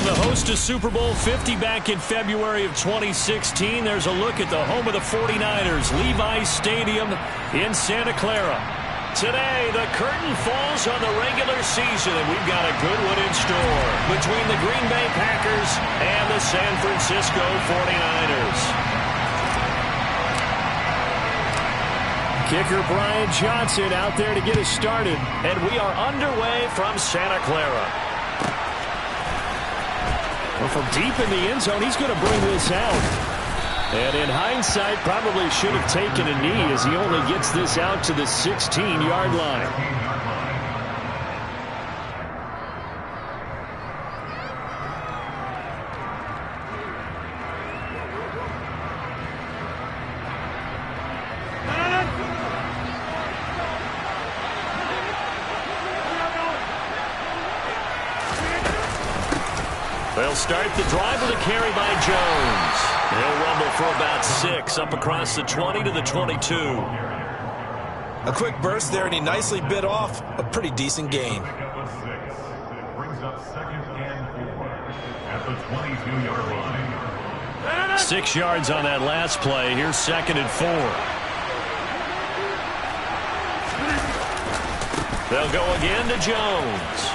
From the host to Super Bowl 50 back in February of 2016, there's a look at the home of the 49ers, Levi's Stadium in Santa Clara. Today, the curtain falls on the regular season, and we've got a good one in store between the Green Bay Packers and the San Francisco 49ers. Kicker Brian Johnson out there to get us started, and we are underway from Santa Clara. Well, from deep in the end zone, he's going to bring this out. And in hindsight, probably should have taken a knee as he only gets this out to the 16-yard line. They'll start the drive with a carry by Jones. He'll rumble for about 6 up across the 20 to the 22. A quick burst there, and he nicely bit off a pretty decent gain. Brings up 2nd and 4 at the 22-yard line. 6 yards on that last play. Here's 2nd and 4. They'll go again to Jones.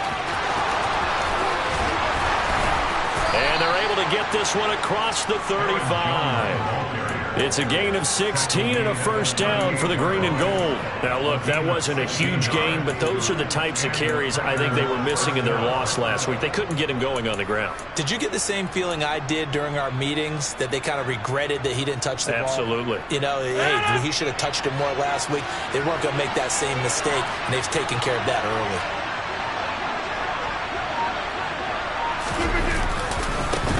And they're able to get this one across the 35. It's a gain of 16 and a first down for the green and gold. Now, look, that wasn't a huge gain, but those are the types of carries I think they were missing in their loss last week. They couldn't get him going on the ground. Did you get the same feeling I did during our meetings, that they kind of regretted that he didn't touch the ball? Absolutely. You know, hey, he should have touched it more last week. They weren't going to make that same mistake, and they've taken care of that early.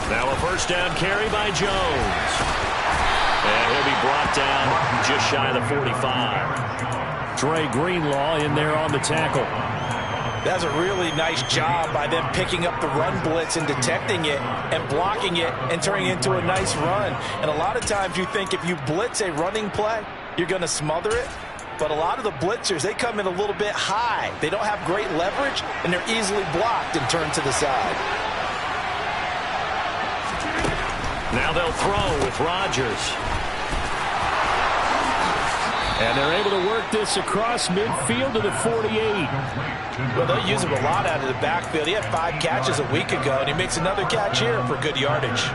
Now a first down carry by Jones. And he'll be brought down just shy of the 45. Dre Greenlaw in there on the tackle. That's a really nice job by them picking up the run blitz and detecting it and blocking it and turning it into a nice run. And a lot of times you think if you blitz a running play, you're going to smother it. But a lot of the blitzers, they come in a little bit high. They don't have great leverage, and they're easily blocked and turned to the side. Now they'll throw with Rodgers. And they're able to work this across midfield to the 48. Well, they'll use him a lot out of the backfield. He had 5 catches a week ago, and he makes another catch here for good yardage.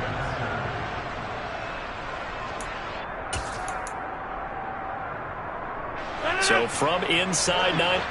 So from inside 9.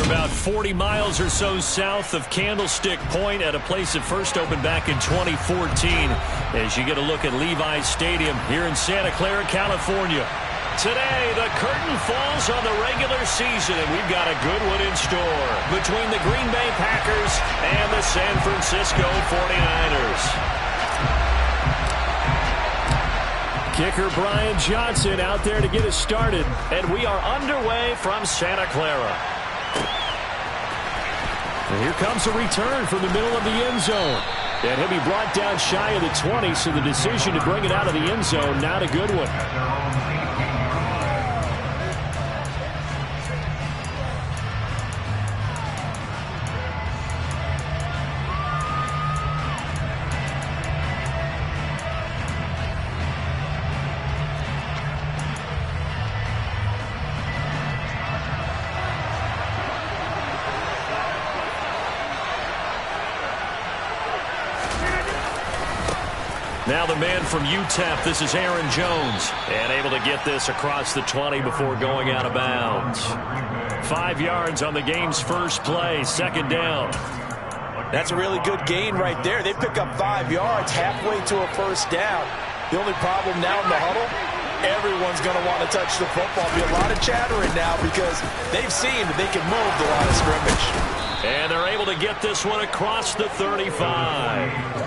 About 40 miles or so south of Candlestick Point at a place that first opened back in 2014 as you get a look at Levi's Stadium here in Santa Clara, California. Today, the curtain falls on the regular season, and we've got a good one in store between the Green Bay Packers and the San Francisco 49ers. Kicker Brian Johnson out there to get us started, and we are underway from Santa Clara. And here comes a return from the middle of the end zone. And he'll be brought down shy of the 20, so the decision to bring it out of the end zone, not a good one. Now the man from UTEP, this is Aaron Jones. And able to get this across the 20 before going out of bounds. 5 yards on the game's first play, second down. That's a really good gain right there. They pick up 5 yards halfway to a first down. The only problem now in the huddle, everyone's going to want to touch the football. There'll be a lot of chattering now because they've seen that they can move the line of scrimmage. And they're able to get this one across the 35.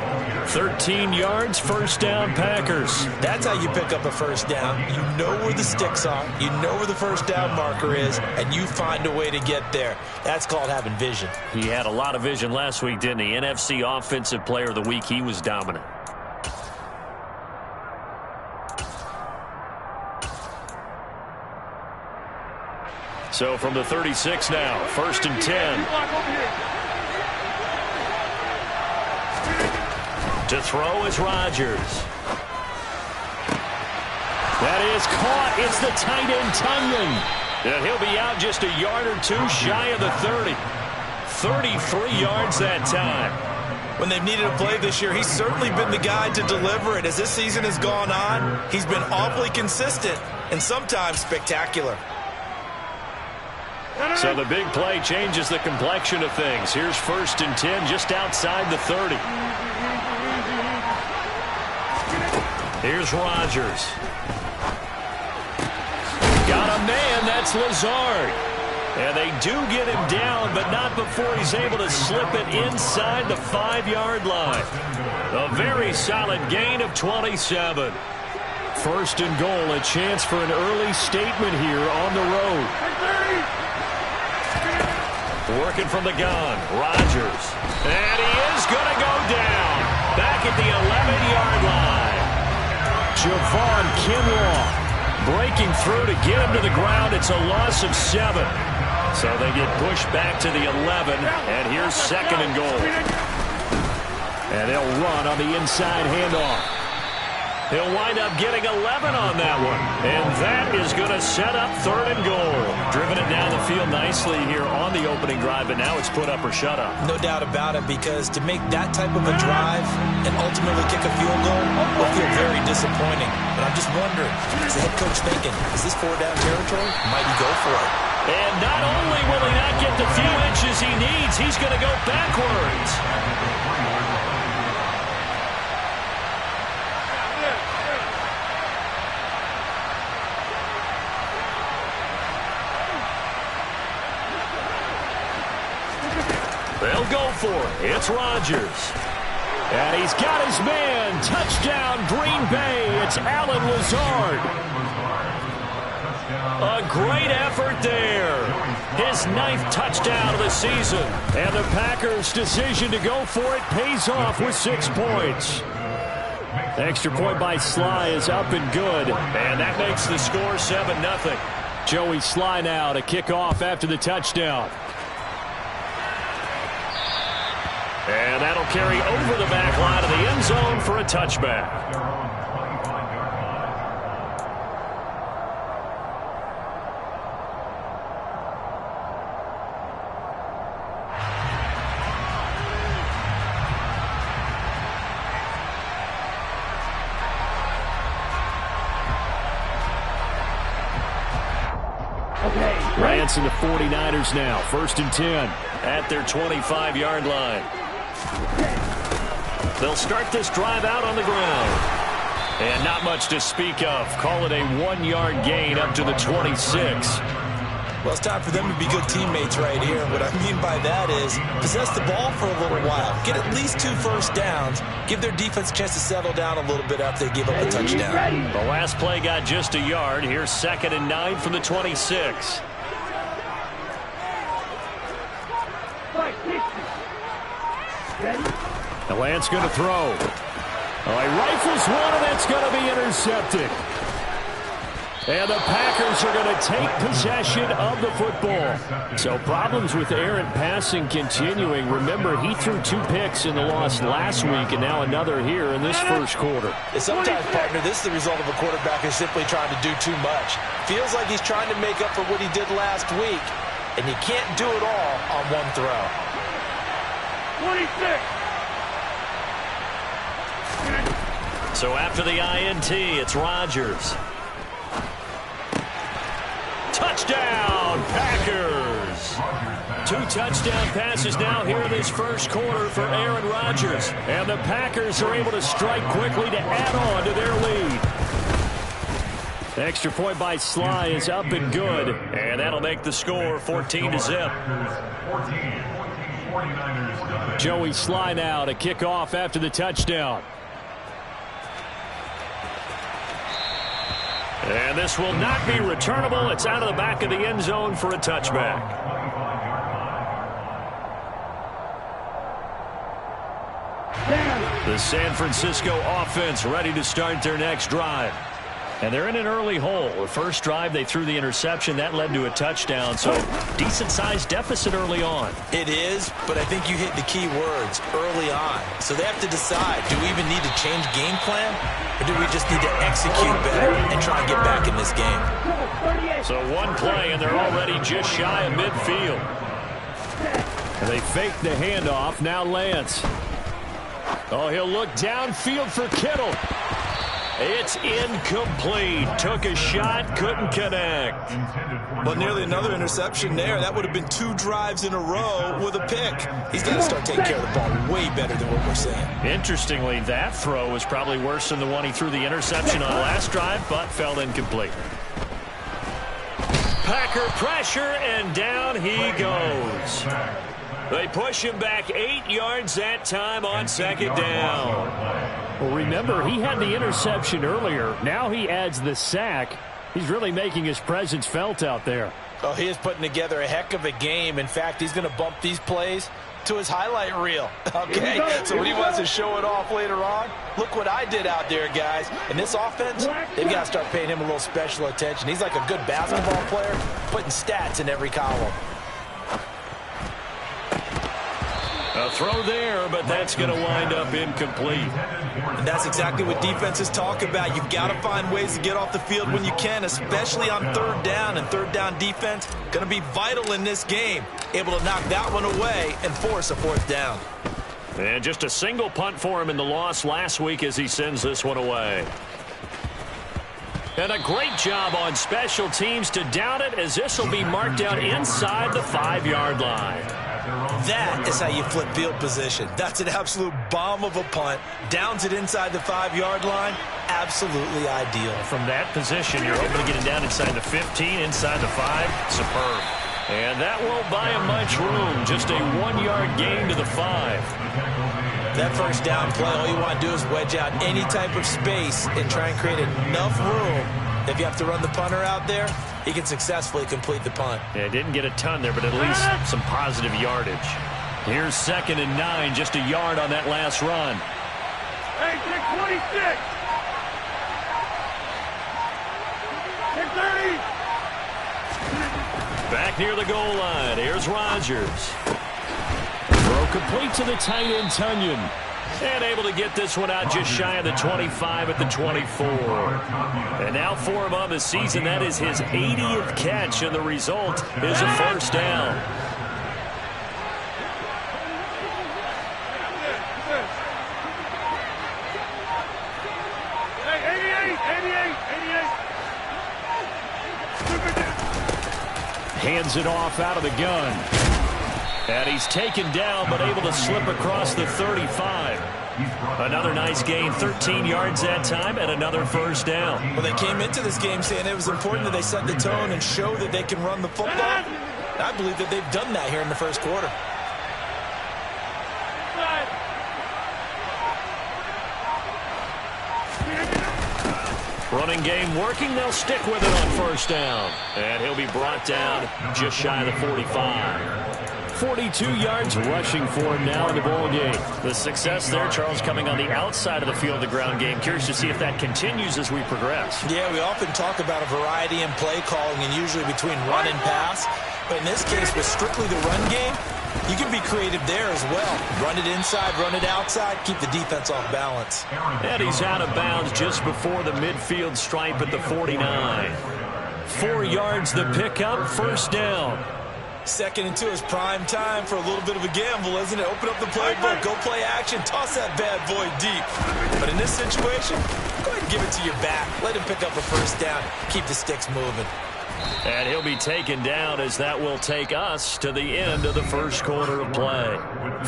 13 yards, first down, Packers. That's how you pick up a first down. You know where the sticks are, you know where the first down marker is, and you find a way to get there. That's called having vision. He had a lot of vision last week, didn't he? NFC Offensive Player of the Week. He was dominant. So from the 36 now, first and 10. To throw is Rodgers. That is caught. It's the tight end, Tunyon. And he'll be out just a yard or two shy of the 30. 33 yards that time. When they've needed a play this year, he's certainly been the guy to deliver it. As this season has gone on, he's been awfully consistent and sometimes spectacular. So the big play changes the complexion of things. Here's first and 10 just outside the 30. Here's Rodgers. Got a man, that's Lazard. And they do get him down, but not before he's able to slip it inside the 5-yard line. A very solid gain of 27. First and goal, a chance for an early statement here on the road. Working from the gun, Rodgers. And he is going to go down. Back at the 11-yard line. Javon Kinlaw breaking through to get him to the ground. It's a loss of 7. So they get pushed back to the 11. And here's second and goal. And they'll run on the inside handoff. He'll wind up getting 11 on that one. And that is going to set up third and goal. Driven it down the field nicely here on the opening drive, but now it's put up or shut up. No doubt about it, because to make that type of a drive and ultimately kick a field goal will feel very disappointing. But I'm just wondering, is the head coach thinking, is this 4-down territory? Might he go for it? And not only will he not get the few inches he needs, he's going to go backwards. They'll go for it. It's Rodgers. And he's got his man. Touchdown, Green Bay. It's Allen Lazard. A great effort there. His 9th touchdown of the season. And the Packers' decision to go for it pays off with 6 points. Extra point by Sly is up and good. And that makes the score 7-0. Joey Sly now to kick off after the touchdown. And that'll carry over the back line of the end zone for a touchback. Rance and the 49ers now. First and 10 at their 25-yard line. They'll start this drive out on the ground. And not much to speak of. Call it a 1-yard gain up to the 26. Well, it's time for them to be good teammates right here. What I mean by that is possess the ball for a little while. Get at least 2 first downs. Give their defense a chance to settle down a little bit after they give up a touchdown. The last play got just a yard. Here's second and 9 from the 26. They'll Lance going to throw. He rifles one, and it's going to be intercepted. And the Packers are going to take possession of the football. So problems with errant passing continuing. Remember, he threw 2 picks in the loss last week, and now another here in this first quarter. And sometimes, partner, this is the result of a quarterback who's simply trying to do too much. Feels like he's trying to make up for what he did last week, and you can't do it all on one throw. 26. So after the INT, it's Rodgers. Touchdown, Packers! 2 touchdown passes now here in this first quarter for Aaron Rodgers. And the Packers are able to strike quickly to add on to their lead. The extra point by Sly is up and good. And that'll make the score 14-0. Joey Sly now to kick off after the touchdown. And this will not be returnable. It's out of the back of the end zone for a touchback. The San Francisco offense ready to start their next drive. And they're in an early hole. The first drive, they threw the interception. That led to a touchdown. So decent-sized deficit early on. It is, but I think you hit the key words, early on. So they have to decide, do we even need to change game plan? Or do we just need to execute better and try and get back in this game? So one play, and they're already just shy of midfield. And they fake the handoff. Now Lance. He'll look downfield for Kittle. It's incomplete. Took a shot, couldn't connect. But nearly another interception there. That would have been 2 drives in a row with a pick. He's got to start taking care of the ball way better than what we're seeing. Interestingly, that throw was probably worse than the one he threw the interception on last drive, but fell incomplete. Packer pressure, and down he goes. They push him back 8 yards that time on second down. Well, remember, he had the interception earlier. Now he adds the sack. He's really making his presence felt out there. Oh, he is putting together a heck of a game. In fact, he's going to bump these plays to his highlight reel. Okay, so when he wants to show it off later on, look what I did out there, guys. In this offense, they've got to start paying him a little special attention. He's like a good basketball player, putting stats in every column. A throw there, but that's going to wind up incomplete. And that's exactly what defenses talk about. You've got to find ways to get off the field when you can, especially on third down. And third down defense going to be vital in this game. Able to knock that one away and force a 4th down. And just a single punt for him in the loss last week as he sends this one away. And a great job on special teams to down it, as this will be marked down inside the 5-yard line. That is how you flip field position. That's an absolute bomb of a punt. Downs it inside the 5-yard line. Absolutely ideal. From that position, you're hoping to get it down inside the 15, inside the 5. Superb. And that won't buy him much room. Just a 1-yard gain to the 5. That first down play, all you want to do is wedge out any type of space and try and create enough room. If you have to run the punter out there, he can successfully complete the punt. Yeah, didn't get a ton there, but at least some positive yardage. Here's 2nd and 9, just a yard on that last run. Hey, 626. 630. Back near the goal line. Here's Rodgers. Throw complete to the tight end, Tunyon. And able to get this one out just shy of the 25 at the 24. And now for him on the season, that is his 80th catch, and the result is a 1st down. Hands it off out of the gun. And he's taken down, but able to slip across the 35. Another nice gain, 13 yards that time, and another 1st down. Well, they came into this game saying it was important that they set the tone and show that they can run the football. I believe that they've done that here in the first quarter. Running game working. They'll stick with it on 1st down. And he'll be brought down just shy of the 45. 42 yards rushing for him now in the ball game. The success there, Charles, coming on the outside of the field, the ground game. Curious to see if that continues as we progress. Yeah, we often talk about a variety in play calling and usually between run and pass. But in this case, with strictly the run game, you can be creative there as well. Run it inside, run it outside, keep the defense off balance. And he's out of bounds just before the midfield stripe at the 49. 4 yards the pickup, first down. 2nd and 2 is prime time for a little bit of a gamble, isn't it? Open up the playbook, go play action, toss that bad boy deep. But in this situation, go ahead and give it to your back. Let him pick up a first down, keep the sticks moving. And he'll be taken down as that will take us to the end of the first quarter of play.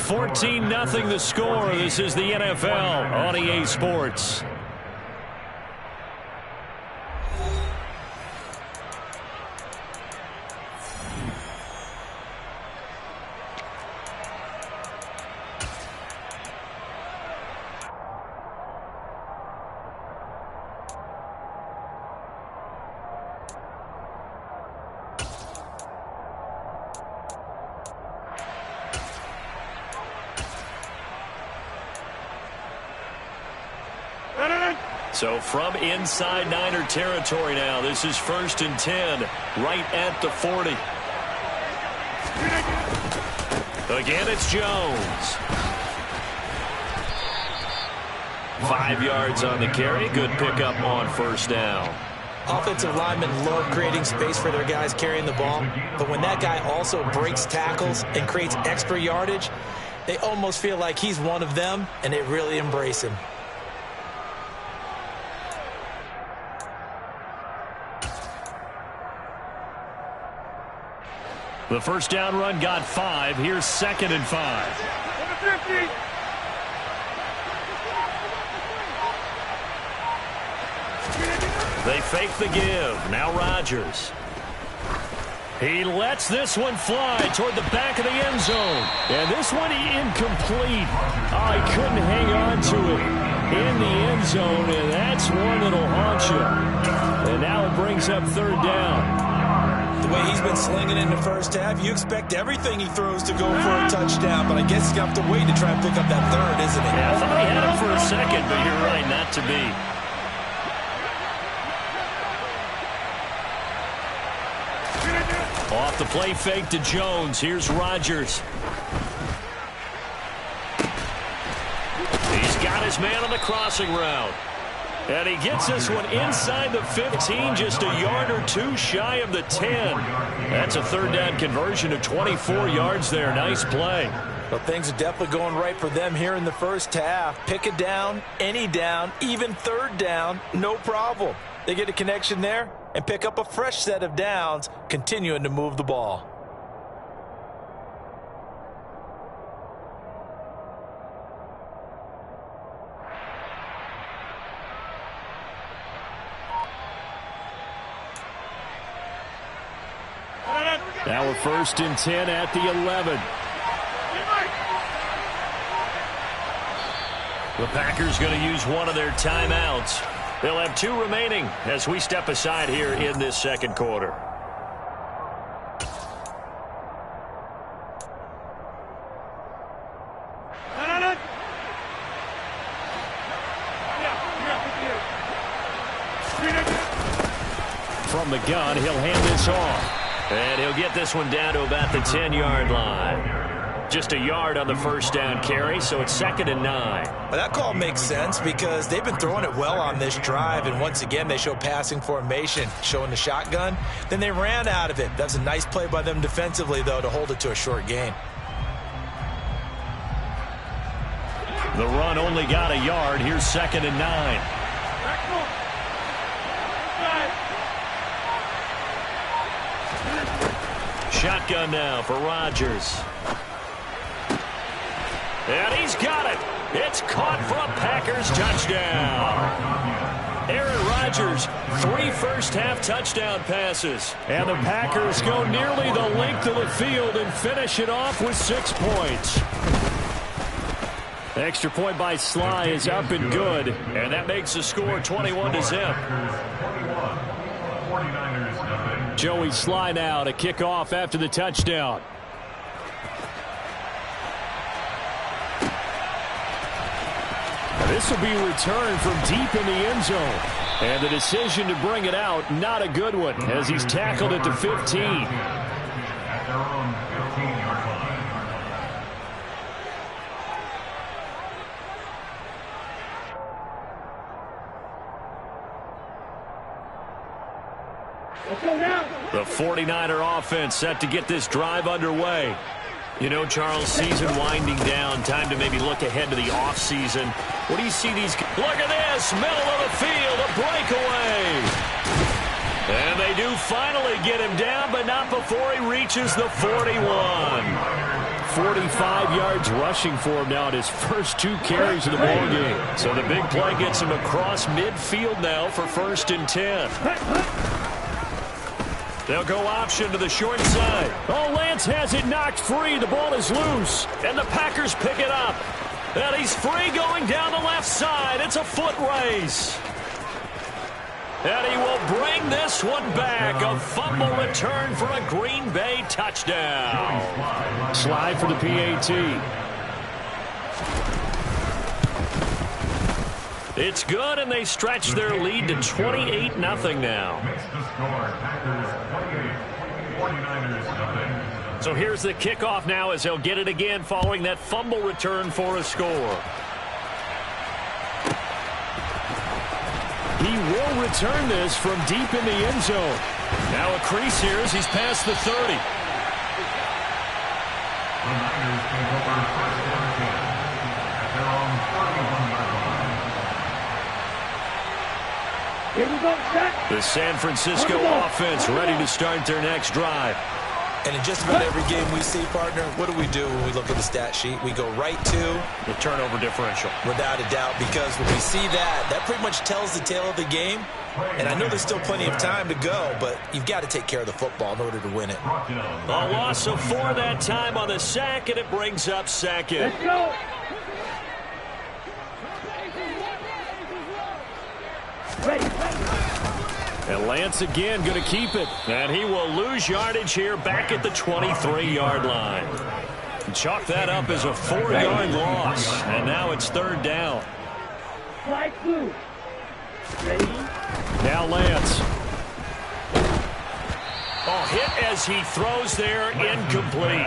14-0 the score. This is the NFL on EA Sports. So from inside Niner territory now, this is 1st and 10, right at the 40. Again, it's Jones. 5 yards on the carry. Good pickup on first down. Offensive linemen love creating space for their guys carrying the ball, but when that guy also breaks tackles and creates extra yardage, they almost feel like he's one of them, and they really embrace him. The first down run got 5. Here's 2nd and 5. They fake the give. Now Rodgers. He lets this one fly toward the back of the end zone. And this one incomplete. Oh, he couldn't hang on to it in the end zone, and that's one that'll haunt you. And now it brings up 3rd down. The way he's been slinging in the first half, you expect everything he throws to go for a touchdown, but I guess he's going to have to wait to try and pick up that 3rd, isn't he? Yeah, I thought he had him for a second, but you're right, not to be. Off the play fake to Jones. Here's Rodgers. He's got his man on the crossing route. And he gets this one inside the 15, just a yard or 2 shy of the 10. That's a 3rd down conversion of 24 yards there. Nice play. Well, things are definitely going right for them here in the first half. Pick a down, any down, even 3rd down, no problem. They get a connection there and pick up a fresh set of downs, continuing to move the ball. Now we're 1st and 10 at the 11. The Packers going to use one of their timeouts. They'll have 2 remaining as we step aside here in this second quarter. From the gun, he'll hand this off. And he'll get this one down to about the 10-yard line. Just a yard on the first down carry, so it's 2nd and 9. Well, that call makes sense because they've been throwing it well on this drive, and once again they show passing formation, showing the shotgun. Then they ran out of it. That's a nice play by them defensively, though, to hold it to a short gain. The run only got a yard. Here's 2nd and 9. Shotgun now for Rodgers. And he's got it. It's caught for a Packers touchdown. Aaron Rodgers, 3 first-half touchdown passes. And the Packers go nearly the length of the field and finish it off with 6 points. The extra point by Sly is up and good. And that makes the score 21-0. Joey Sly now to kick off after the touchdown. This will be returned from deep in the end zone. And the decision to bring it out, not a good one, as he's tackled at the 15. At their own 15-yard line. The 49er offense set to get this drive underway. You know, Charles, season winding down. Time to maybe look ahead to the offseason. What do you see these... Look at this! Middle of the field, a breakaway! And they do finally get him down, but not before he reaches the 41. 45 yards rushing for him now at his first 2 carries of the ball game. So the big play gets him across midfield now for 1st and 10. They'll go option to the short side. Oh, Lance has it knocked free. The ball is loose. And the Packers pick it up. And he's free going down the left side. It's a foot race. And he will bring this one back. A fumble return for a Green Bay touchdown. Slide for the PAT. It's good, and they stretch their lead to 28-0 now. Makes the score. Packers 28, 49ers 0. So here's the kickoff now as he'll get it again following that fumble return for a score. He will return this from deep in the end zone. Now a crease here as he's past the 30. The Niners take over 1st and 10 at their own 31-yard line. The San Francisco offense ready to start their next drive. And in just about every game we see, partner, what do we do when we look at the stat sheet? We go right to the turnover differential. Without a doubt, because when we see that, that pretty much tells the tale of the game. And I know there's still plenty of time to go, but you've got to take care of the football in order to win it. A loss of 4 that time on the sack, and it brings up 2nd. Let's go. And Lance again going to keep it. And he will lose yardage here back at the 23-yard line. Chalk that up as a 4-yard loss. And now it's 3rd down. Flag blue. Ready? Now Lance. Oh, hit as he throws there, incomplete.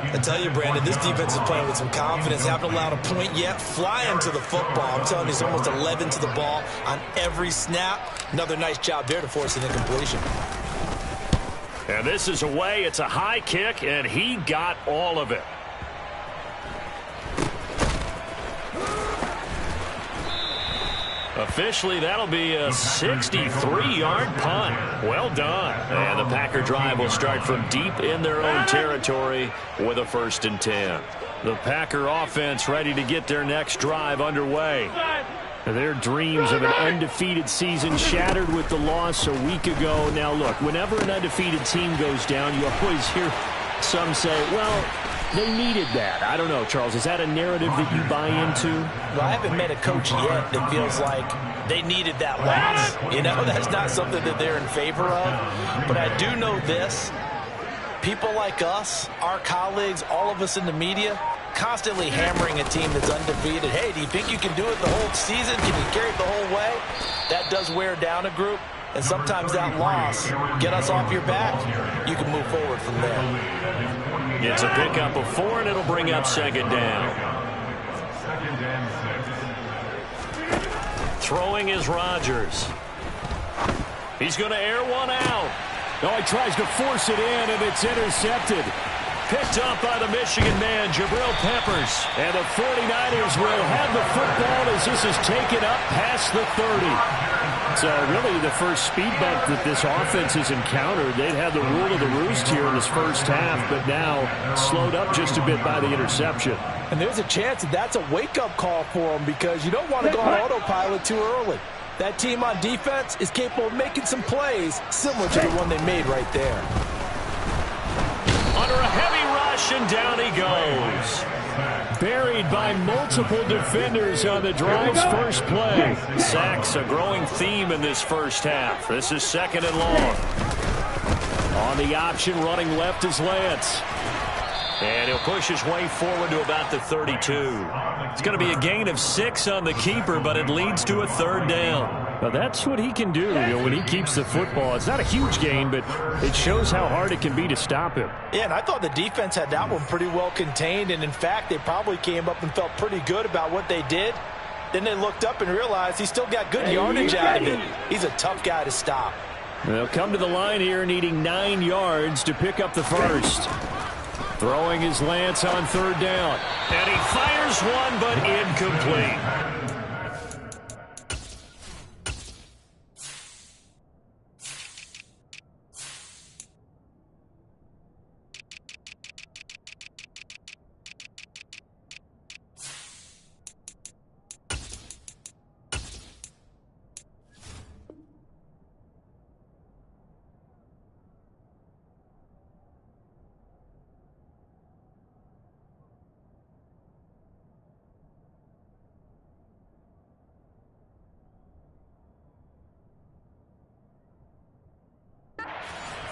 I tell you, Brandon, this defense is playing with some confidence. Haven't allowed a point yet. Flying to the football. I'm telling you, it's almost 11 to the ball on every snap. Another nice job there to force an incompletion. And this is away. It's a high kick, and he got all of it. Officially, that'll be a 63-yard punt. Well done. And the Packer drive will start from deep in their own territory with a 1st and 10. The Packer offense ready to get their next drive underway. Their dreams of an undefeated season shattered with the loss a week ago. Now, look, whenever an undefeated team goes down, you always hear some say, well, they needed that. I don't know, Charles. Is that a narrative that you buy into? Well, I haven't met a coach yet that feels like they needed that loss. You know, that's not something that they're in favor of. But I do know this. People like us, our colleagues, all of us in the media, constantly hammering a team that's undefeated. Hey, do you think you can do it the whole season? Can you carry it the whole way? That does wear down a group. And sometimes that loss, get us off your back, you can move forward from there. It's a pickup of 4, and it'll bring up 2nd down. 2nd and 6. Throwing is Rodgers. He's going to air one out. Oh, he tries to force it in, and it's intercepted. Picked up by the Michigan man, Jabril Peppers. And the 49ers will have the football as this is taken up past the 30. So really the first speed bump that this offense has encountered. They'd had the rule of the roost here in this first half, but now slowed up just a bit by the interception. And there's a chance that that's a wake-up call for them because you don't want to go on autopilot too early. That team on defense is capable of making some plays similar to the one they made right there. Under a heavy rush, and down he goes. Buried by multiple defenders on the drive's first play. Sacks a growing theme in this first half. This is 2nd and long. On the option, running left is Lance. And he'll push his way forward to about the 32. It's going to be a gain of 6 on the keeper, but it leads to a 3rd down. Well, that's what he can do, when he keeps the football. It's not a huge gain, but it shows how hard it can be to stop him. Yeah, and I thought the defense had that one pretty well contained, and in fact, they probably came up and felt pretty good about what they did. Then they looked up and realized he still got good yardage out of it. He's a tough guy to stop. They'll come to the line here needing 9 yards to pick up the first. Throwing his Lance on 3rd down. And he fires one, but incomplete.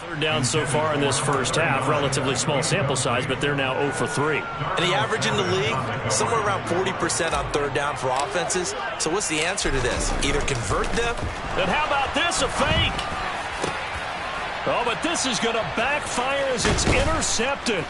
Third down so far in this first half. Relatively small sample size, but they're now 0 for 3. And the average in the league, somewhere around 40% on 3rd down for offenses. So what's the answer to this? Either convert them. And how about this, a fake? Oh, but this is going to backfire as it's intercepted.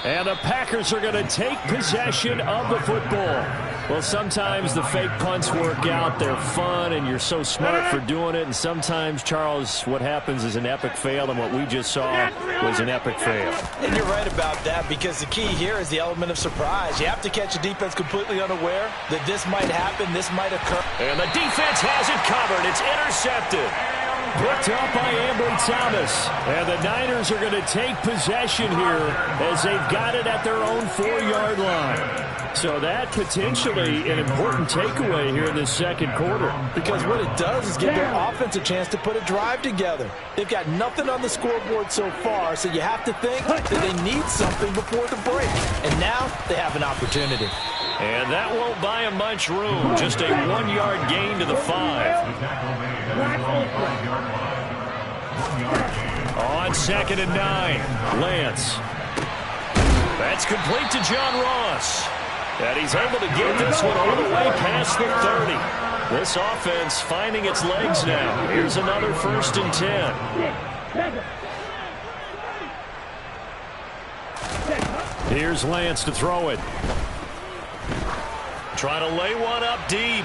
And the Packers are going to take possession of the football. Well, sometimes the fake punts work out. They're fun, and you're so smart for doing it. And sometimes, Charles, what happens is an epic fail, and what we just saw was an epic fail. And you're right about that, because the key here is the element of surprise. You have to catch a defense completely unaware that this might happen, this might occur. And the defense has it covered. It's intercepted. Picked up by Ambry Thomas. And the Niners are going to take possession here as they've got it at their own 4-yard line. So that potentially an important takeaway here in this second quarter. Because what it does is give their offense a chance to put a drive together. They've got nothing on the scoreboard so far, so you have to think that they need something before the break. And now they have an opportunity. And that won't buy him much room. Just a 1-yard gain to the 5. On 2nd and 9, Lance. That's complete to John Ross. And he's able to get this one all the way past the 30. This offense finding its legs now. Here's another 1st and 10. Here's Lance to throw it. Trying to lay one up deep.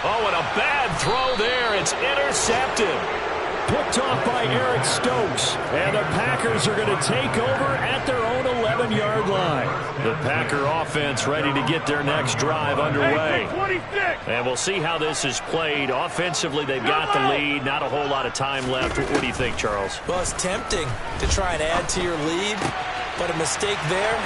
Oh, and a bad throw there. It's intercepted. Picked off by Eric Stokes. And the Packers are going to take over at their own 11-yard line. The Packer offense ready to get their next drive underway. And we'll see how this is played. Offensively, they've got the lead. Not a whole lot of time left. What do you think, Charles? Well, it's tempting to try and add to your lead, but a mistake there,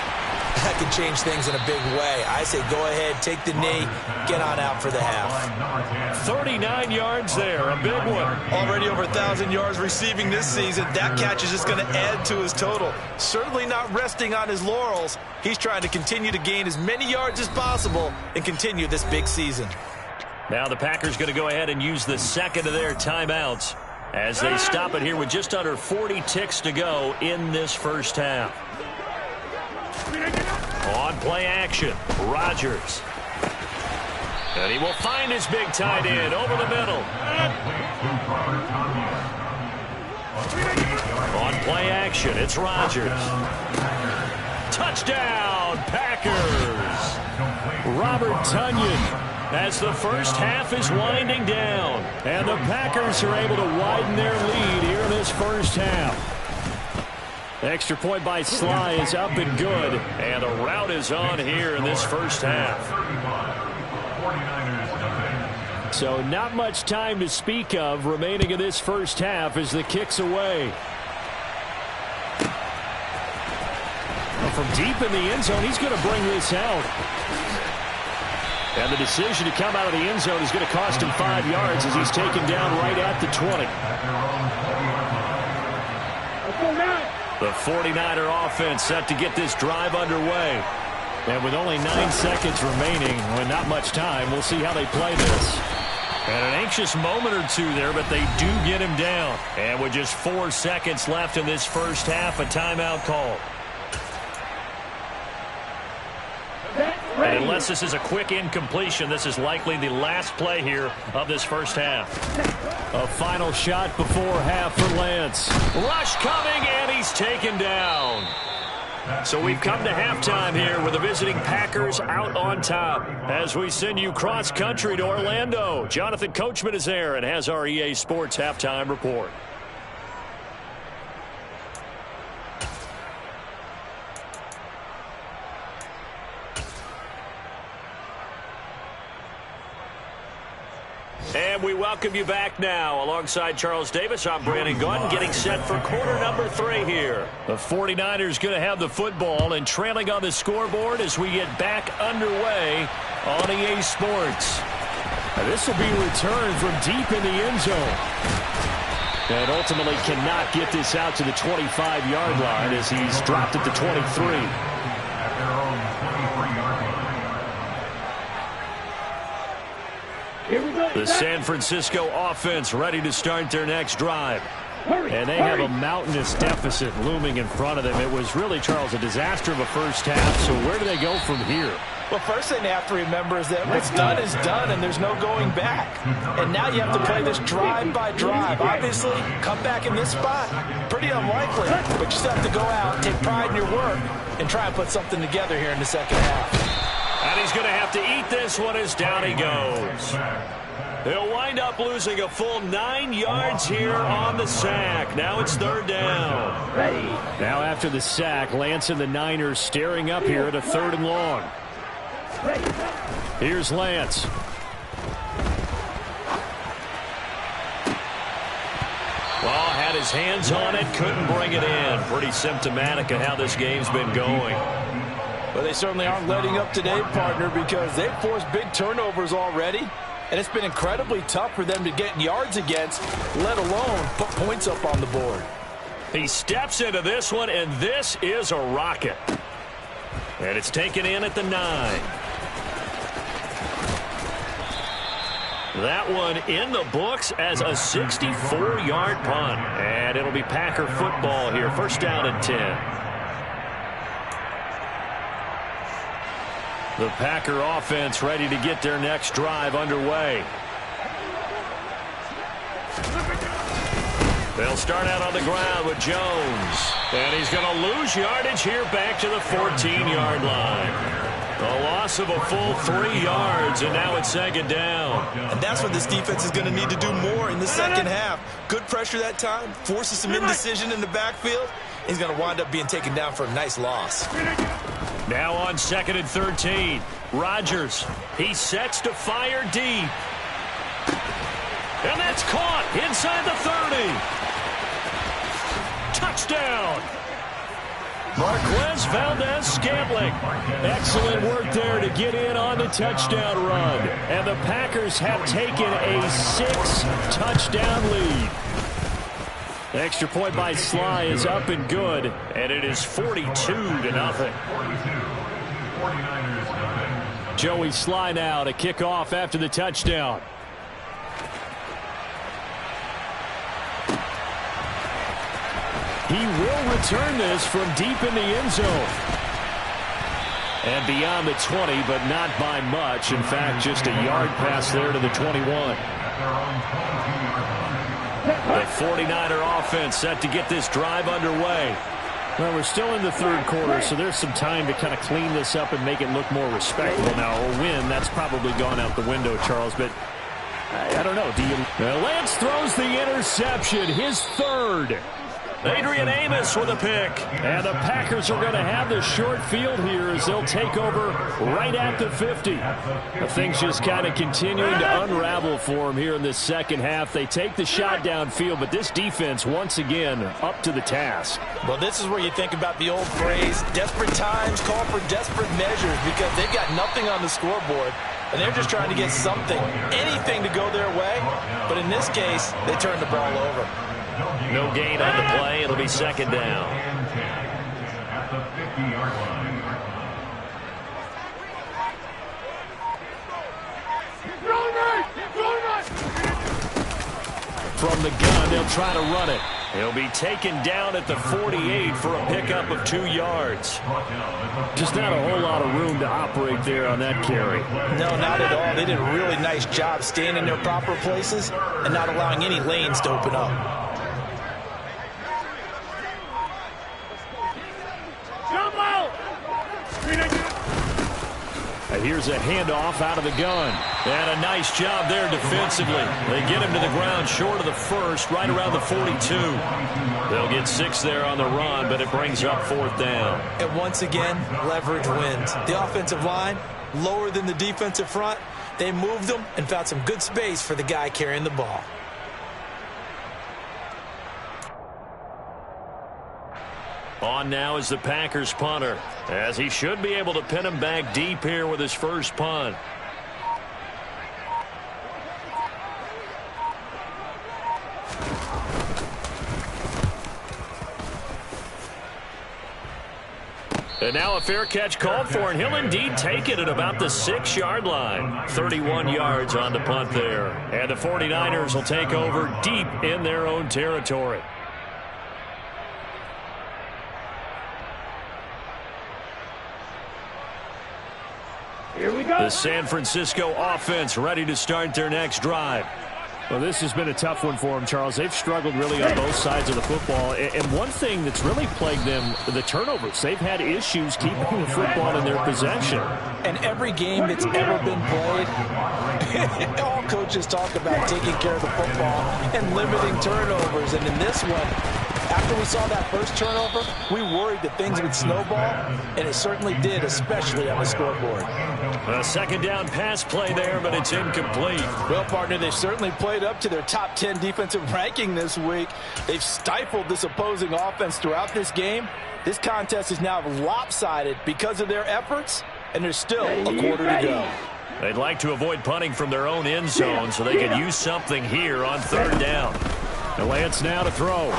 that could change things in a big way. I say go ahead, take the knee, get on out for the half. 39 yards there, a big one. Already over 1,000 yards receiving this season. That catch is just going to add to his total. Certainly not resting on his laurels. He's trying to continue to gain as many yards as possible and continue this big season. Now the Packers going to go ahead and use the second of their timeouts as they stop it here with just under 40 ticks to go in this first half. On play action, Rodgers. And he will find his big tight end over the middle. On play action, it's Rodgers. Touchdown, Packers. Robert Tonyan. As the first half is winding down. And the Packers are able to widen their lead here in this first half. Extra point by Sly is up and good. And the route is on here in this first half. So not much time to speak of remaining in this first half as the kick's away. From deep in the end zone, he's going to bring this out. And the decision to come out of the end zone is going to cost him 5 yards as he's taken down right at the 20. The 49er offense set to get this drive underway. And with only 9 seconds remaining, with not much time, we'll see how they play this. And an anxious moment or two there, but they do get him down. And with just 4 seconds left in this first half, a timeout call. And unless this is a quick incompletion, this is likely the last play here of this first half. A final shot before half for Lance. Rush coming, and he's taken down. So we've come to halftime here with the visiting Packers out on top. As we send you cross-country to Orlando, Jonathan Coachman is there and has our EA Sports halftime report. And we welcome you back now. Alongside Charles Davis, I'm Brandon Gunn, getting set for quarter number 3 here. The 49ers going to have the football and trailing on the scoreboard as we get back underway on EA Sports. Now this will be returned from deep in the end zone. And ultimately cannot get this out to the 25-yard line as he's dropped at the 23. The San Francisco offense ready to start their next drive. And they have a mountainous deficit looming in front of them. It was really, Charles, a disaster of a first half. So where do they go from here? Well, first thing they have to remember is that what's done is done, and there's no going back. And now you have to play this drive by drive. Obviously, come back in this spot, pretty unlikely. But you still have to go out, take pride in your work, and try and put something together here in the second half. And he's going to have to eat this one as down he goes. He'll wind up losing a full 9 yards here on the sack. Now it's third down. Now after the sack, Lance and the Niners staring up here at a 3rd and long. Here's Lance. Well, had his hands on it, couldn't bring it in. Pretty symptomatic of how this game's been going. Well, they certainly aren't letting up today, partner, because they've forced big turnovers already. And it's been incredibly tough for them to get yards against, let alone put points up on the board. He steps into this one, and this is a rocket. And it's taken in at the 9. That one in the books as a 64-yard punt. And it'll be Packer football here. First down and 10. The Packer offense ready to get their next drive underway. They'll start out on the ground with Jones. And he's going to lose yardage here back to the 14-yard line. A loss of a full 3 yards, and now it's second down. And that's what this defense is going to need to do more in the second half. Good pressure that time, forces some indecision in the backfield. He's going to wind up being taken down for a nice loss. Now on 2nd and 13. Rodgers, he sets to fire deep. And that's caught inside the 30. Touchdown. Marquez Valdez-Scantling. Excellent work there to get in on the touchdown run. And the Packers have taken a 6-touchdown lead. The extra point by Sly is up and good, and it is 42-0. Joey Sly now to kick off after the touchdown. He will return this from deep in the end zone. And beyond the 20, but not by much. In fact, just a yard pass there to the 21. The 49er offense set to get this drive underway. Well, we're still in the 3rd quarter, so there's some time to kind of clean this up and make it look more respectable. Now, a win, that's probably gone out the window, Charles, but I don't know. Lance throws the interception, his 3rd. Adrian Amos with a pick. And the Packers are going to have the short field here as they'll take over right at the 50. Things just kind of continuing to unravel for them here in this second half. They take the shot downfield, but this defense, once again, up to the task. Well, this is where you think about the old phrase, desperate times call for desperate measures, because they've got nothing on the scoreboard, and they're just trying to get something, anything to go their way. But in this case, they turn the ball over. No gain on the play. It'll be second down. At the 50-yard line. From the gun, they'll try to run it. He'll be taken down at the 48 for a pickup of 2 yards. Just not a whole lot of room to operate there on that carry. No, not at all. They did a really nice job staying in their proper places and not allowing any lanes to open up. Here's a handoff out of the gun. And a nice job there defensively. They get him to the ground short of the first, right around the 42. They'll get 6 there on the run, but it brings up 4th down. And once again, leverage wins. The offensive line, lower than the defensive front. They moved them and found some good space for the guy carrying the ball. On now is the Packers punter, as he should be able to pin him back deep here with his first punt. And now a fair catch called for, and he'll indeed take it at about the 6-yard line. 31 yards on the punt there. And the 49ers will take over deep in their own territory. Here we go. The San Francisco offense ready to start their next drive. Well, this has been a tough one for them, Charles. They've struggled really on both sides of the football. And one thing that's really plagued them, the turnovers. They've had issues keeping the football in their possession. And every game that's ever been played, all coaches talk about taking care of the football and limiting turnovers. And in this one, after we saw that first turnover, we worried that things would snowball, and it certainly did, especially on the scoreboard. A 2nd down pass play there, but it's incomplete. Well, partner, they've certainly played up to their top 10 defensive ranking this week. They've stifled this opposing offense throughout this game. This contest is now lopsided because of their efforts, and there's still a quarter to go. They'd like to avoid punting from their own end zone so they could use something here on 3rd down. And Lance now to throw.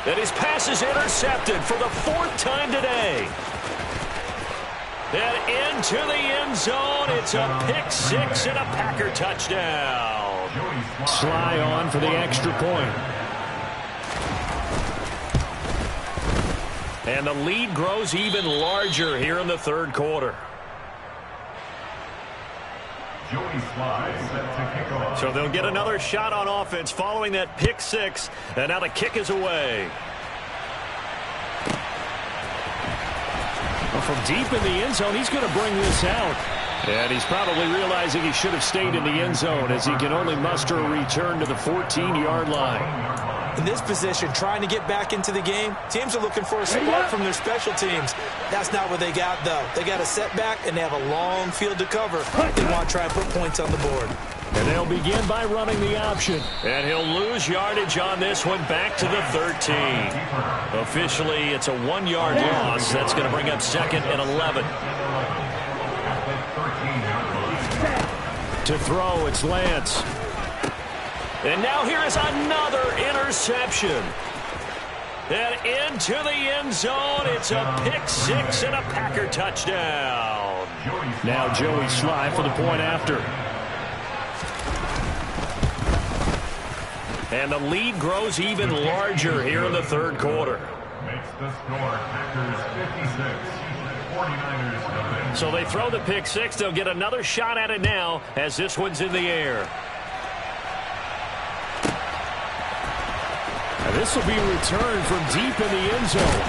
And his pass is intercepted for the 4th time today. And into the end zone, it's a pick 6 and a Packer touchdown. Sly on for the extra point. And the lead grows even larger here in the 3rd quarter. So they'll get another shot on offense following that pick 6, and now the kick is away. Well, from deep in the end zone, he's going to bring this out. And he's probably realizing he should have stayed in the end zone, as he can only muster a return to the 14-yard line. In this position, trying to get back into the game, teams are looking for a spark from their special teams. That's not what they got, though. They got a setback, and they have a long field to cover. They want to try and put points on the board. And they'll begin by running the option. And he'll lose yardage on this one, back to the 13. Officially, it's a 1-yard loss. That's going to bring up 2nd and 11. To throw, it's Lance. And now here is another interception. And into the end zone, it's a pick 6 and a Packer touchdown. Now Joey Sly for the point after. And the lead grows even larger here in the 3rd quarter. Makes the score Packers 56, 49ers 9. So they throw the pick 6. They'll get another shot at it now as this one's in the air. And this will be returned from deep in the end zone.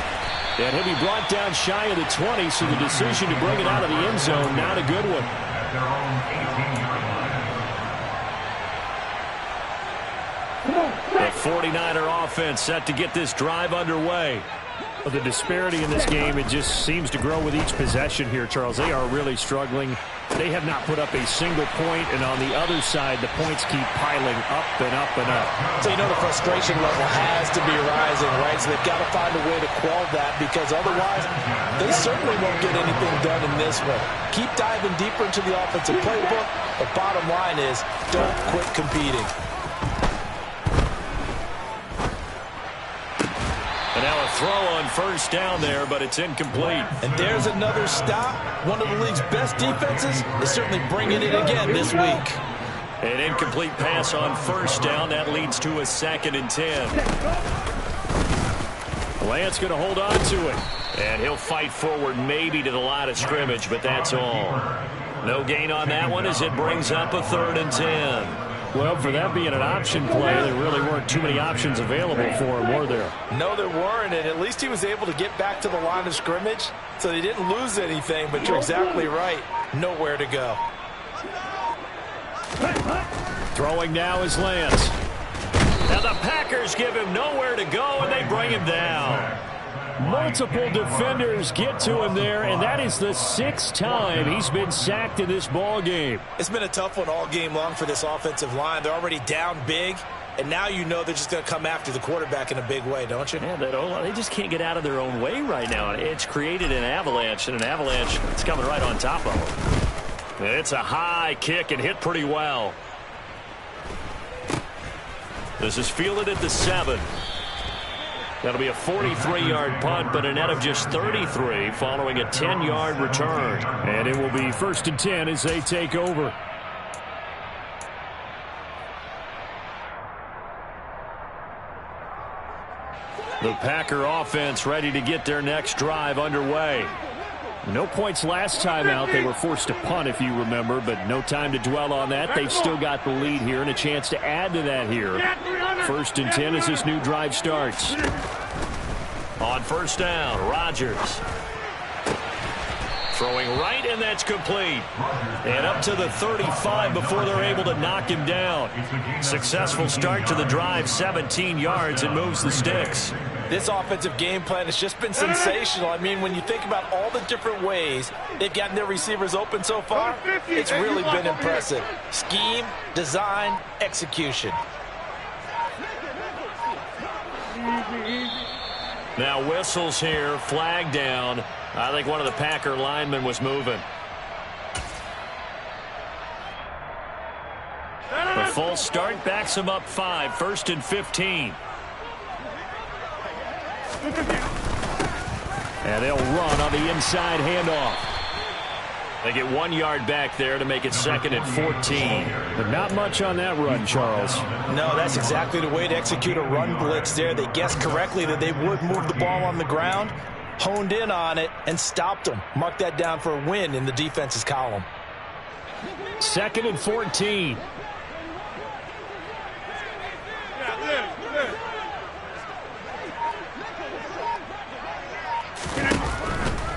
And he'll be brought down shy of the 20, so the decision to bring it out of the end zone, not a good one. At their own 18-yard line. The 49er offense set to get this drive underway. Well, the disparity in this game, it just seems to grow with each possession here, Charles. They are really struggling. They have not put up a single point, and on the other side, the points keep piling up and up and up. So you know the frustration level has to be rising, right? So they've got to find a way to quell that, because otherwise they certainly won't get anything done in this one. Keep diving deeper into the offensive playbook. The bottom line is don't quit competing. And now a throw on 1st down there, but it's incomplete. And there's another stop. One of the league's best defenses is certainly bringing it again this week. An incomplete pass on first down. That leads to a 2nd and 10. Lance going to hold on to it. And he'll fight forward maybe to the line of scrimmage, but that's all. No gain on that one as it brings up a 3rd and 10. Well, for that being an option play, there really weren't too many options available for him, were there? No, there weren't, and at least he was able to get back to the line of scrimmage, so they didn't lose anything, but you're exactly right. Nowhere to go. Throwing now is Lance. Now the Packers give him nowhere to go, and they bring him down. Multiple defenders get to him there, and that is the 6th time he's been sacked in this ball game. It's been a tough one all game long for this offensive line. They're already down big, and now you know they're just going to come after the quarterback in a big way, don't you? Yeah, they just can't get out of their own way right now. It's created an avalanche, and an avalanche is coming right on top of them. It's a high kick and hit pretty well. This is fielded at the 7. That'll be a 43-yard punt, but a net of just 33 following a 10-yard return. And it will be 1st and 10 as they take over. The Packer offense ready to get their next drive underway. No points last time out. They were forced to punt, if you remember, but no time to dwell on that. They've still got the lead here and a chance to add to that here. 1st and 10 as this new drive starts. On first down, Rodgers. Throwing right, and that's complete. And up to the 35 before they're able to knock him down. Successful start to the drive, 17 yards, and moves the sticks. This offensive game plan has just been sensational. I mean, when you think about all the different ways they've gotten their receivers open so far, it's really been impressive. Scheme, design, execution. Now whistles here, flag down. I think one of the Packer linemen was moving. The full start backs him up 5, 1st and 15. And they'll run on the inside handoff. They get 1 yard back there to make it 2nd and 14. But not much on that run, Charles. No, that's exactly the way to execute a run blitz there. They guessed correctly that they would move the ball on the ground, honed in on it, and stopped them. Mark that down for a win in the defense's column. 2nd and 14.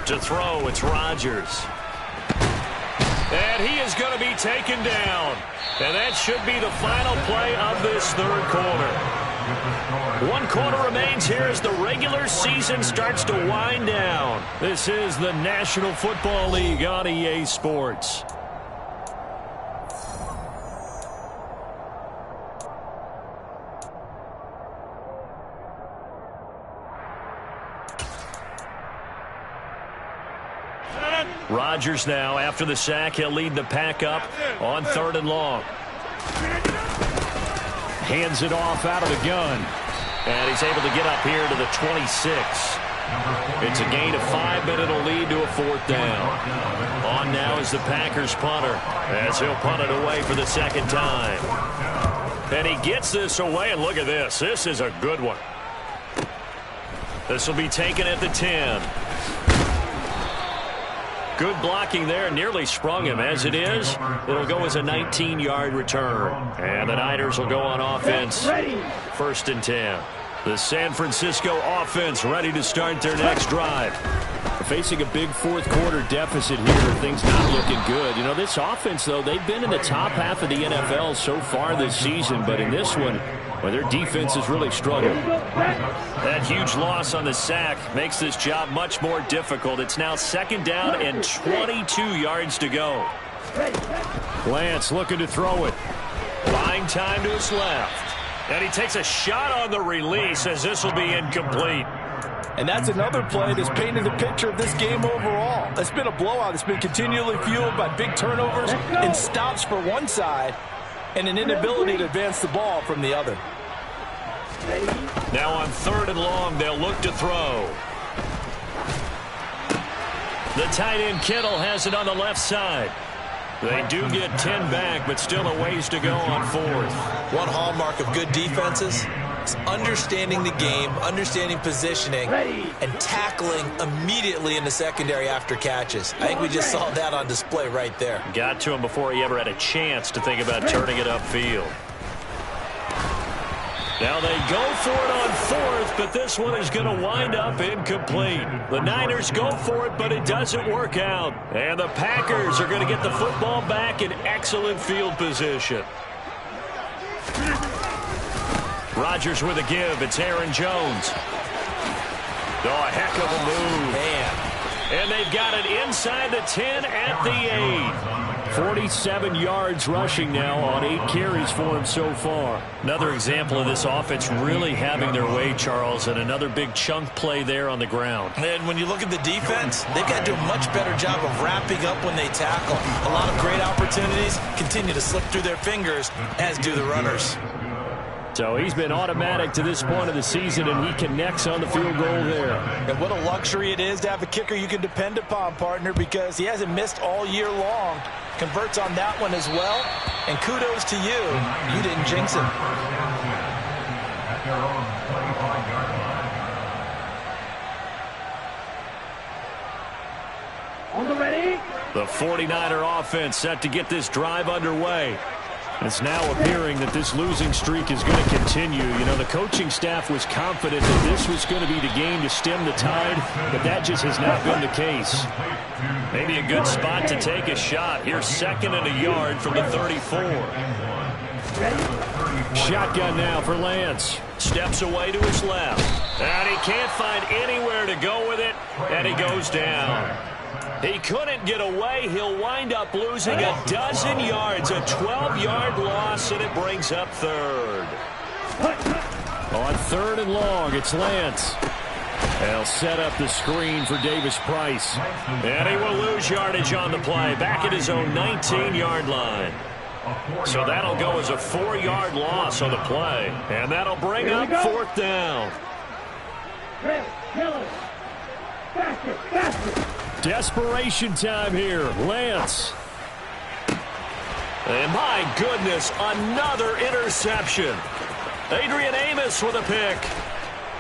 To throw, it's Rodgers. And he is going to be taken down. And that should be the final play of this 3rd quarter. 1 quarter remains here as the regular season starts to wind down. This is the National Football League on EA Sports. Rodgers now, after the sack, he'll lead the Pack up on 3rd and long. Hands it off out of the gun. And he's able to get up here to the 26. It's a gain of 5, but it'll lead to a 4th down. On now is the Packers punter, as he'll punt it away for the 2nd time. And he gets this away, and look at this. This is a good one. This will be taken at the 10. Good blocking there, nearly sprung him. As it is, it'll go as a 19-yard return. And the Niners will go on offense. 1st and 10. The San Francisco offense ready to start their next drive. Facing a big 4th quarter deficit here, things not looking good. You know, this offense, though, they've been in the top half of the NFL so far this season, but in this one, well, their defense has really struggled. That huge loss on the sack makes this job much more difficult. It's now 2nd down and 22 yards to go. Lance looking to throw it. Buying time to his left. And he takes a shot on the release as this will be incomplete. And that's another play that's painted the picture of this game overall. It's been a blowout. It's been continually fueled by big turnovers and stops for one side and an inability to advance the ball from the other. Now on 3rd and long, they'll look to throw. The tight end Kittle has it on the left side. They do get 10 back, but still a ways to go on fourth. One hallmark of good defenses is understanding the game, understanding positioning, and tackling immediately in the secondary after catches. I think we just saw that on display right there. Got to him before he ever had a chance to think about turning it upfield. Now they go for it on fourth, but this one is going to wind up incomplete. The Niners go for it, but it doesn't work out. And the Packers are going to get the football back in excellent field position. Rodgers with a give. It's Aaron Jones. Oh, a heck of a move. Man. And they've got it inside the 10 at the 8. 47 yards rushing now on 8 carries for him so far. Another example of this offense really having their way, Charles, and another big chunk play there on the ground. And when you look at the defense, they've got to do a much better job of wrapping up when they tackle. A lot of great opportunities continue to slip through their fingers, as do the runners. So he's been automatic to this point of the season, and he connects on the field goal there. And what a luxury it is to have a kicker you can depend upon, partner, because he hasn't missed all year long. Converts on that one as well. And kudos to you. You didn't jinx him. At their own 25-yard line. On the ready. The 49er offense set to get this drive underway. It's now appearing that this losing streak is going to continue. You know, the coaching staff was confident that this was going to be the game to stem the tide, but that just has not been the case. Maybe a good spot to take a shot. Here's 2nd and a yard from the 34. Shotgun now for Lance. Steps away to his left. And he can't find anywhere to go with it, and he goes down. He couldn't get away. He'll wind up losing a dozen yards, a 12-yard loss, and it brings up 3rd. On 3rd and long, it's Lance. They'll set up the screen for Davis Price. And he will lose yardage on the play, back at his own 19-yard line. So that'll go as a 4-yard loss on the play. And that'll bring up 4th down. Faster, faster. Desperation time here. Lance. And my goodness, another interception. Adrian Amos with a pick.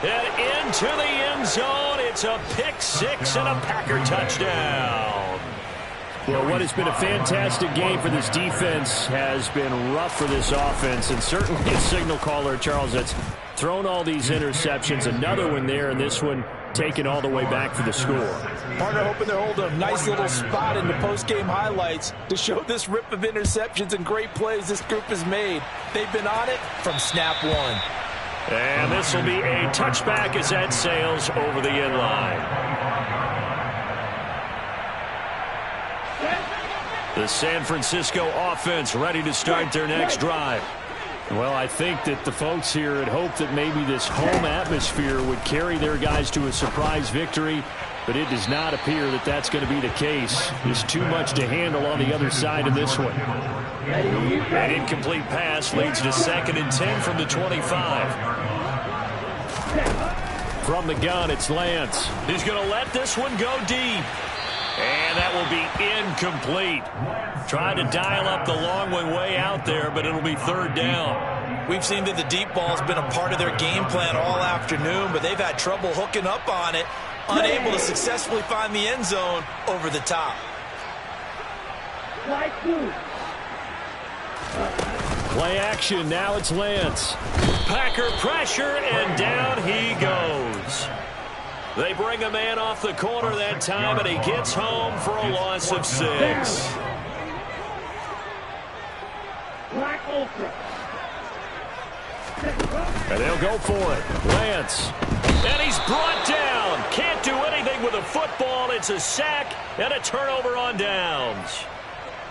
And into the end zone. It's a pick 6 and a Packer touchdown. Well, what has been a fantastic game for this defense has been rough for this offense, and certainly a signal caller, Charles, that's thrown all these interceptions. Another one there, and this one taken all the way back for the score. Partner hoping they're holding a nice little spot in the post-game highlights to show this rip of interceptions and great plays this group has made. They've been on it from snap one. And this will be a touchback as that sails over the end line. The San Francisco offense ready to start their next drive. Well, I think that the folks here had hoped that maybe this home atmosphere would carry their guys to a surprise victory, but it does not appear that that's going to be the case. There's too much to handle on the other side of this one. An incomplete pass leads to 2nd and 10 from the 25. From the gun, it's Lance. He's going to let this one go deep. And that will be incomplete. Tried to dial up the long one way out there, but it'll be 3rd down. We've seen that the deep ball has been a part of their game plan all afternoon, but they've had trouble hooking up on it, unable to successfully find the end zone over the top. Play action, now it's Lance. Packer pressure, and down he goes. They bring a man off the corner that time, and he gets home for a loss of 6. And they'll go for it. Lance. And he's brought down. Can't do anything with a football. It's a sack and a turnover on downs.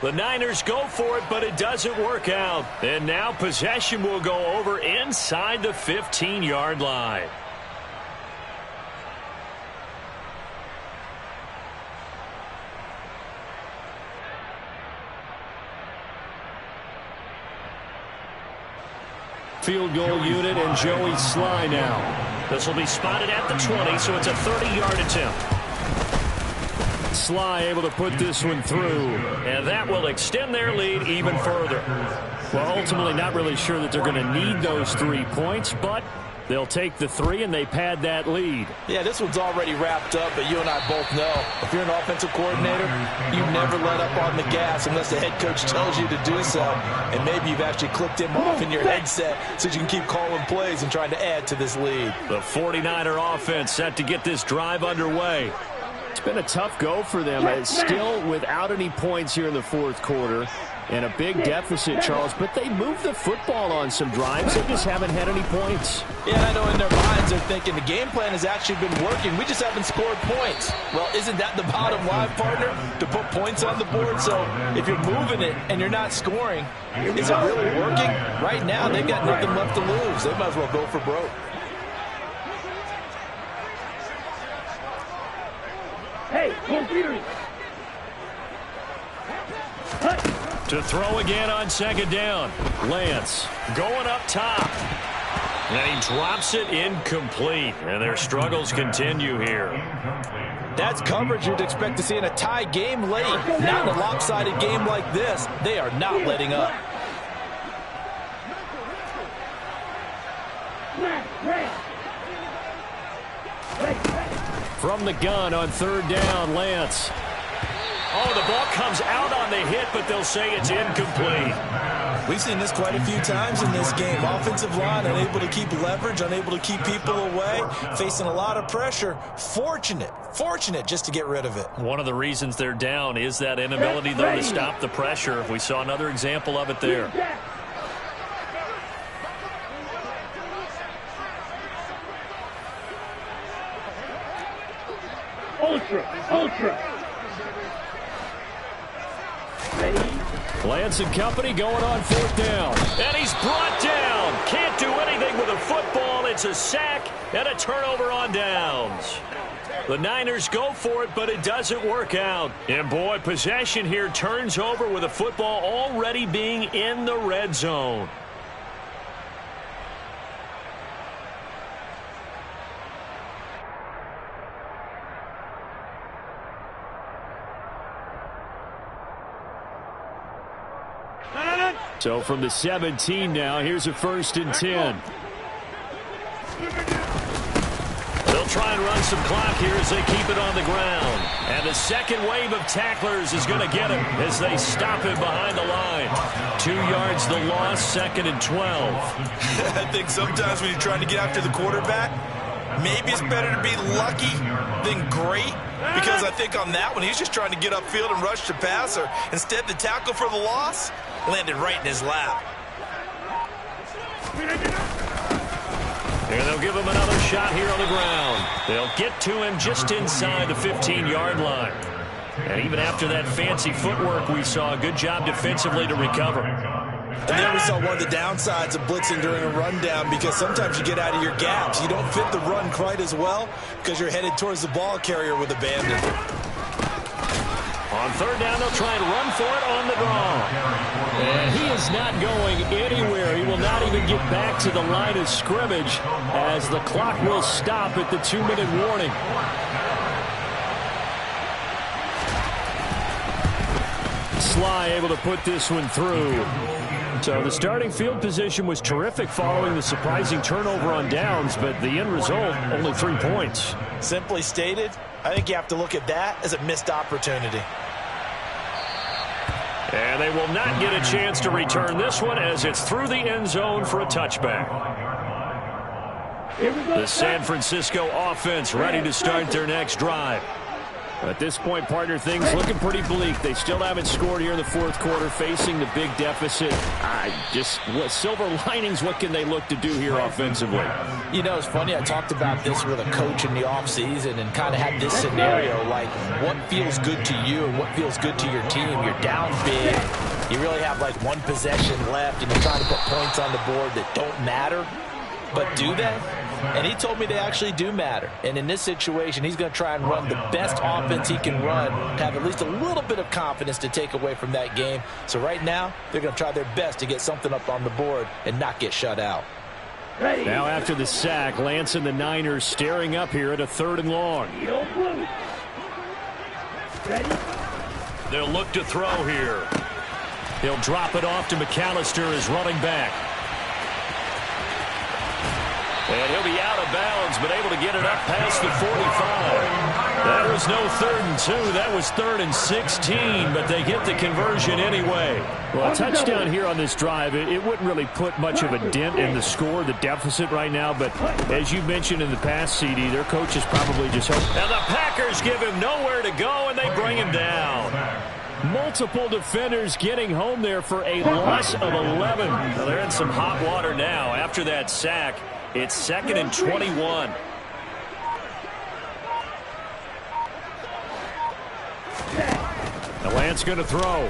The Niners go for it, but it doesn't work out. And now possession will go over inside the 15-yard line. Field goal unit and Joey Sly now. This will be spotted at the 20, so it's a 30-yard attempt. Sly able to put this one through. And that will extend their lead even further. Well, ultimately not really sure that they're going to need those 3 points, but they'll take the 3 and they pad that lead. Yeah, this one's already wrapped up, but you and I both know if you're an offensive coordinator, you never let up on the gas unless the head coach tells you to do so. And maybe you've actually clicked him off in your headset so you can keep calling plays and trying to add to this lead. The 49er offense set to get this drive underway. It's been a tough go for them. It's still without any points here in the fourth quarter. And a big deficit, Charles, but they moved the football on some drives. They just haven't had any points. Yeah, I know in their minds they're thinking the game plan has actually been working. We just haven't scored points. Well, isn't that the bottom line, partner? To put points on the board? So if you're moving it and you're not scoring, is it really working? Right now, they've got nothing left to lose. They might as well go for broke. Hey, computers. To throw again on second down. Lance going up top. And he drops it incomplete. And their struggles continue here. That's coverage you'd expect to see in a tie game late. Not in a lopsided game like this. They are not letting up. From the gun on third down, Lance. Oh, the ball comes out on the hit, but they'll say it's incomplete. We've seen this quite a few times in this game. Offensive line unable to keep leverage, unable to keep people away, facing a lot of pressure. Fortunate just to get rid of it. One of the reasons they're down is that inability, though, to stop the pressure. We saw another example of it there. Ultra. Lance and company going on fourth down. And he's brought down. Can't do anything with a football. It's a sack and a turnover on downs. The Niners go for it, but it doesn't work out. And, boy, possession here turns over with a football already being in the red zone. So from the 17 now, here's a 1st and 10. They'll try and run some clock here as they keep it on the ground. And the second wave of tacklers is going to get him as they stop him behind the line. 2 yards the loss, 2nd and 12. I think sometimes when you're trying to get after the quarterback, maybe it's better to be lucky than great. Because I think on that one, he's just trying to get upfield and rush the passer. Instead, the tackle for the loss landed right in his lap. And they'll give him another shot here on the ground. They'll get to him just inside the 15-yard line. And even after that fancy footwork we saw, a good job defensively to recover. And then we saw one of the downsides of blitzing during a rundown, because sometimes you get out of your gaps. You don't fit the run quite as well because you're headed towards the ball carrier with abandon. On third down, they'll try and run for it on the draw. And he is not going anywhere. He will not even get back to the line of scrimmage as the clock will stop at the 2-minute warning. Sly able to put this one through. So the starting field position was terrific following the surprising turnover on downs, but the end result, only 3 points. Simply stated, I think you have to look at that as a missed opportunity. And they will not get a chance to return this one as it's through the end zone for a touchback. The San Francisco offense ready to start their next drive. At this point, partner, things looking pretty bleak. They still haven't scored here in the fourth quarter, facing the big deficit. Silver linings, what can they look to do here offensively? You know, it's funny, I talked about this with a coach in the offseason and kind of had this scenario, like what feels good to you and what feels good to your team. You're down big. You really have like one possession left, and you're trying to put points on the board that don't matter. But do they? And he told me they actually do matter. And in this situation, he's going to try and run the best offense he can run, have at least a little bit of confidence to take away from that game. So right now, they're going to try their best to get something up on the board and not get shut out. Now after the sack, Lance and the Niners staring up here at a 3rd and long. They'll look to throw here. He'll drop it off to McAllister as running back. And he'll be out of bounds, but able to get it up past the 45. That was no 3rd and 2. That was 3rd and 16, but they get the conversion anyway. Well, a touchdown here on this drive, it wouldn't really put much of a dent in the score, the deficit right now. But as you mentioned in the past, CD, their coaches probably just hope. And the Packers give him nowhere to go, and they bring him down. Multiple defenders getting home there for a loss of 11. Well, they're in some hot water now after that sack. It's 2nd and 21. The Lance going to throw.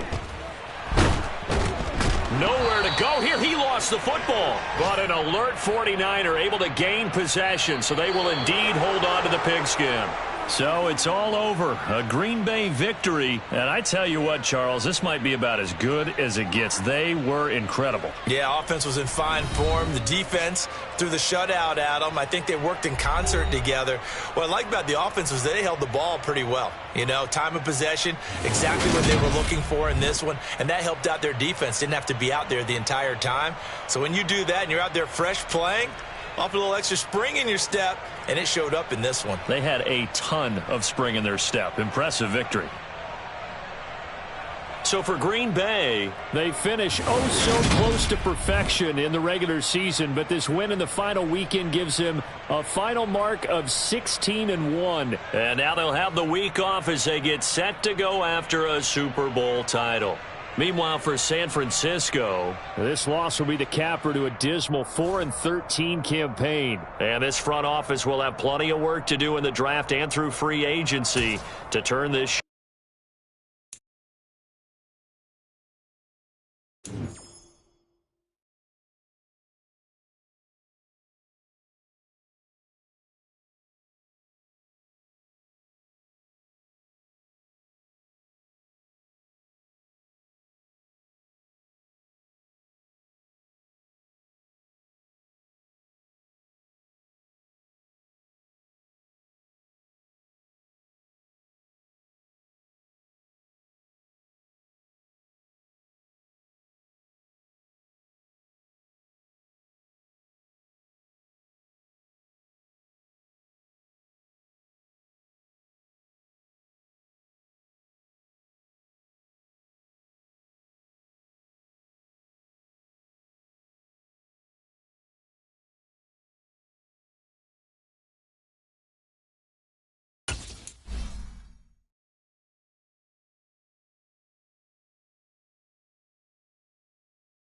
Nowhere to go here. He lost the football. But an alert 49er able to gain possession, so they will indeed hold on to the pigskin. So it's all over. A Green Bay victory. And I tell you what, Charles, this might be about as good as it gets. They were incredible. Yeah, offense was in fine form. The defense threw the shutout at them. I think they worked in concert together. What I like about the offense was they held the ball pretty well. You know, time of possession, exactly what they were looking for in this one. And that helped out their defense. Didn't have to be out there the entire time. So when you do that and you're out there fresh playing, off a little extra spring in your step, and it showed up in this one. They had a ton of spring in their step. Impressive victory. So for Green Bay, they finish oh so close to perfection in the regular season, but this win in the final weekend gives them a final mark of 16-1. And now they'll have the week off as they get set to go after a Super Bowl title. Meanwhile, for San Francisco, this loss will be the capper to a dismal 4-13 campaign. And this front office will have plenty of work to do in the draft and through free agency to turn this